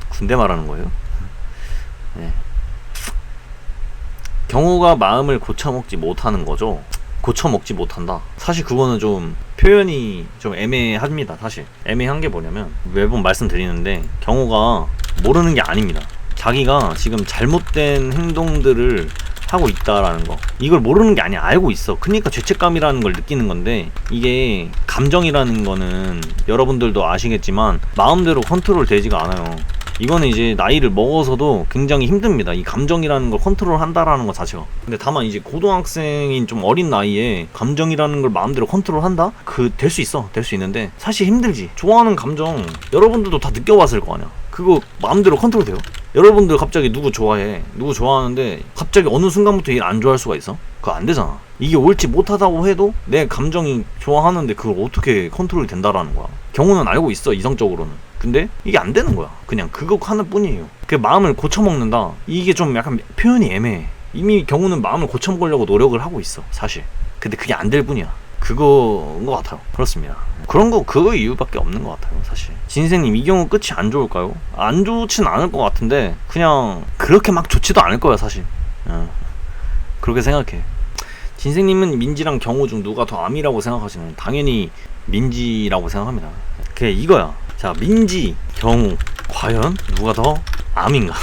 군대 말하는 거예요? 네. 경우가 마음을 고쳐먹지 못하는 거죠. 고쳐먹지 못한다. 사실 그거는 좀 표현이 좀 애매합니다. 사실 애매한 게 뭐냐면, 매번 말씀드리는데 경우가 모르는 게 아닙니다. 자기가 지금 잘못된 행동들을 하고 있다라는 거, 이걸 모르는 게 아니야. 알고 있어. 그러니까 죄책감이라는 걸 느끼는 건데, 이게 감정이라는 거는 여러분들도 아시겠지만 마음대로 컨트롤 되지가 않아요. 이거는 이제 나이를 먹어서도 굉장히 힘듭니다. 이 감정이라는 걸 컨트롤 한다라는 것 자체가. 근데 다만 이제 고등학생인 좀 어린 나이에 감정이라는 걸 마음대로 컨트롤 한다? 될 수 있어. 될 수 있는데 사실 힘들지. 좋아하는 감정 여러분들도 다 느껴봤을 거 아니야. 그거 마음대로 컨트롤 돼요? 여러분들 갑자기 누구 좋아해. 누구 좋아하는데 갑자기 어느 순간부터 얘를 안 좋아할 수가 있어? 그거 안 되잖아. 이게 옳지 못하다고 해도 내 감정이 좋아하는데 그걸 어떻게 컨트롤이 된다라는 거야. 경우는 알고 있어, 이성적으로는. 근데 이게 안 되는 거야. 그냥 그거 하나뿐이에요. 그 마음을 고쳐먹는다, 이게 좀 약간 표현이 애매해. 이미 경우는 마음을 고쳐먹으려고 노력을 하고 있어, 사실. 근데 그게 안 될 뿐이야. 그거인 것 같아요. 그렇습니다. 그거 이유밖에 없는 것 같아요, 사실. 진생님, 이 경우 끝이 안 좋을까요? 안 좋진 않을 것 같은데 그냥 그렇게 막 좋지도 않을 거야, 사실. 그렇게 생각해. 진생님은 민지랑 경우 중 누가 더 암이라고 생각하시나요? 당연히 민지라고 생각합니다. 그게 이거야. 자, 민지, 경우, 과연 누가 더 암인가?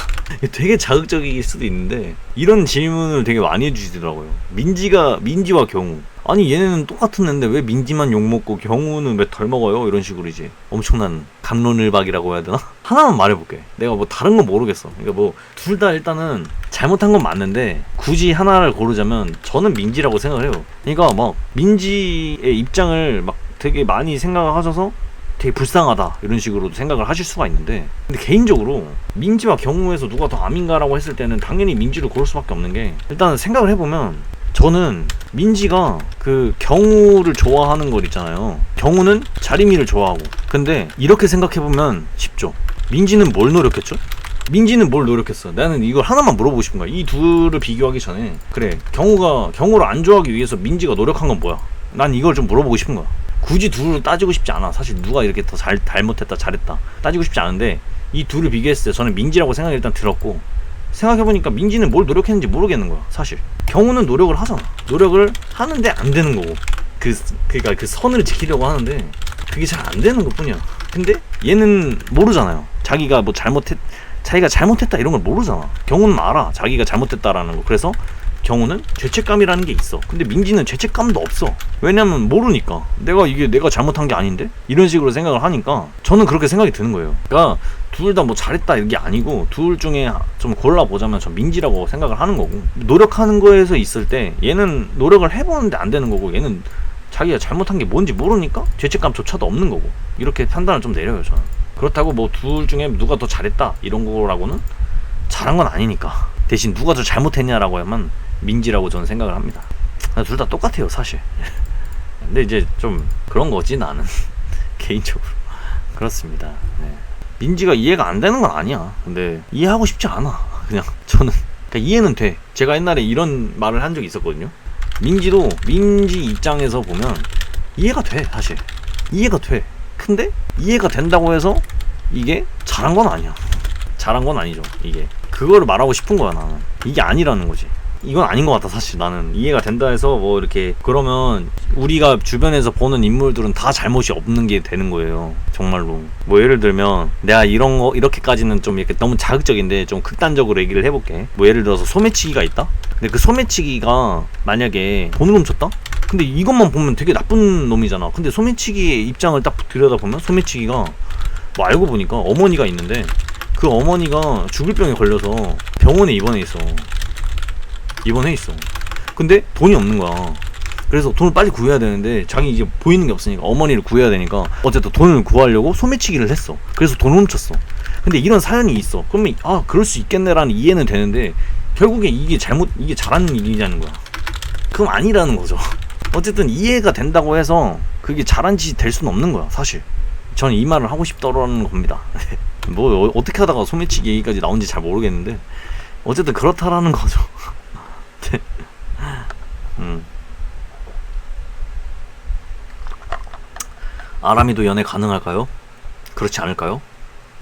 되게 자극적일 수도 있는데 이런 질문을 되게 많이 해주시더라고요. 민지와 경우, 아니 얘네는 똑같은 애인데 왜 민지만 욕먹고 경우는 왜 덜 먹어요? 이런 식으로 이제 엄청난 갑론을박이라고 해야 되나? 하나만 말해볼게. 내가 뭐 다른 건 모르겠어. 그러니까 뭐 둘 다 일단은 잘못한 건 맞는데 굳이 하나를 고르자면 저는 민지라고 생각을 해요. 그러니까 막 민지의 입장을 막 되게 많이 생각을 하셔서 되게 불쌍하다 이런 식으로 생각을 하실 수가 있는데, 근데 개인적으로 민지와 경우에서 누가 더 암인가라고 했을 때는 당연히 민지를 고를 수밖에 없는 게, 일단 생각을 해보면 저는 민지가 그 경우를 좋아하는 걸 있잖아요. 경우는 자리미를 좋아하고. 근데 이렇게 생각해보면 쉽죠. 민지는 뭘 노력했죠? 민지는 뭘 노력했어? 나는 이걸 하나만 물어보고 싶은 거야. 이 둘을 비교하기 전에, 그래, 경우를 안 좋아하기 위해서 민지가 노력한 건 뭐야? 난 이걸 좀 물어보고 싶은 거야. 굳이 둘을 따지고 싶지 않아. 사실 누가 이렇게 더 잘못했다 잘했다 따지고 싶지 않은데, 이 둘을 비교했을 때 저는 민지라고 생각이 일단 들었고, 생각해보니까 민지는 뭘 노력했는지 모르겠는 거야, 사실. 경우는 노력을 하잖아. 노력을 하는데 안 되는 거고, 그러니까 그 선을 지키려고 하는데 그게 잘 안 되는 것 뿐이야. 근데 얘는 모르잖아요. 자기가 잘못했다 이런 걸 모르잖아. 경우는 알아, 자기가 잘못했다라는 거. 그래서 경우는 죄책감이라는 게 있어. 근데 민지는 죄책감도 없어. 왜냐면 모르니까. 내가 잘못한 게 아닌데? 이런 식으로 생각을 하니까 저는 그렇게 생각이 드는 거예요. 그러니까 둘 다 뭐 잘했다 이게 아니고, 둘 중에 좀 골라보자면 전 민지라고 생각을 하는 거고, 노력하는 거에서 있을 때 얘는 노력을 해보는데 안 되는 거고, 얘는 자기가 잘못한 게 뭔지 모르니까 죄책감조차도 없는 거고, 이렇게 판단을 좀 내려요, 저는. 그렇다고 뭐 둘 중에 누가 더 잘했다 이런 거라고는 잘한 건 아니니까. 대신 누가 더 잘못했냐라고 하면 민지라고 저는 생각을 합니다. 둘 다 똑같아요, 사실. 근데 이제 좀 그런 거지, 나는. 개인적으로. 그렇습니다. 네. 민지가 이해가 안 되는 건 아니야. 근데 이해하고 싶지 않아. 그냥 저는. 그러니까 이해는 돼. 제가 옛날에 이런 말을 한 적이 있었거든요. 민지도 민지 입장에서 보면 이해가 돼, 사실. 이해가 돼. 근데 이해가 된다고 해서 이게 잘한 건 아니야. 잘한 건 아니죠, 이게. 그거를 말하고 싶은 거야, 나는. 이게 아니라는 거지. 이건 아닌 것 같다, 사실. 나는 이해가 된다 해서 뭐 이렇게 그러면 우리가 주변에서 보는 인물들은 다 잘못이 없는 게 되는 거예요, 정말로. 뭐 예를 들면 내가 이런 거 이렇게까지는 좀 이렇게 너무 자극적인데 좀 극단적으로 얘기를 해볼게. 뭐 예를 들어서 소매치기가 있다? 근데 그 소매치기가 만약에 돈을 훔쳤다? 근데 이것만 보면 되게 나쁜 놈이잖아. 근데 소매치기의 입장을 딱 들여다보면 소매치기가 뭐 알고 보니까 어머니가 있는데, 그 어머니가 죽을 병에 걸려서 병원에 입원해 있어. 근데 돈이 없는 거야. 그래서 돈을 빨리 구해야 되는데 자기 이제 보이는 게 없으니까 어머니를 구해야 되니까 어쨌든 돈을 구하려고 소매치기를 했어. 그래서 돈을 훔쳤어. 근데 이런 사연이 있어. 그러면 그럴 수 있겠네라는 이해는 되는데, 결국에 이게 잘한 일이냐는 거야. 그럼 아니라는 거죠. 어쨌든 이해가 된다고 해서 그게 잘한 짓이 될 수는 없는 거야, 사실. 저는 이 말을 하고 싶다라는 겁니다. 뭐 어떻게 하다가 소매치기 얘기까지 나온지 잘 모르겠는데 어쨌든 그렇다라는 거죠. 아람이도 연애 가능할까요? 그렇지 않을까요?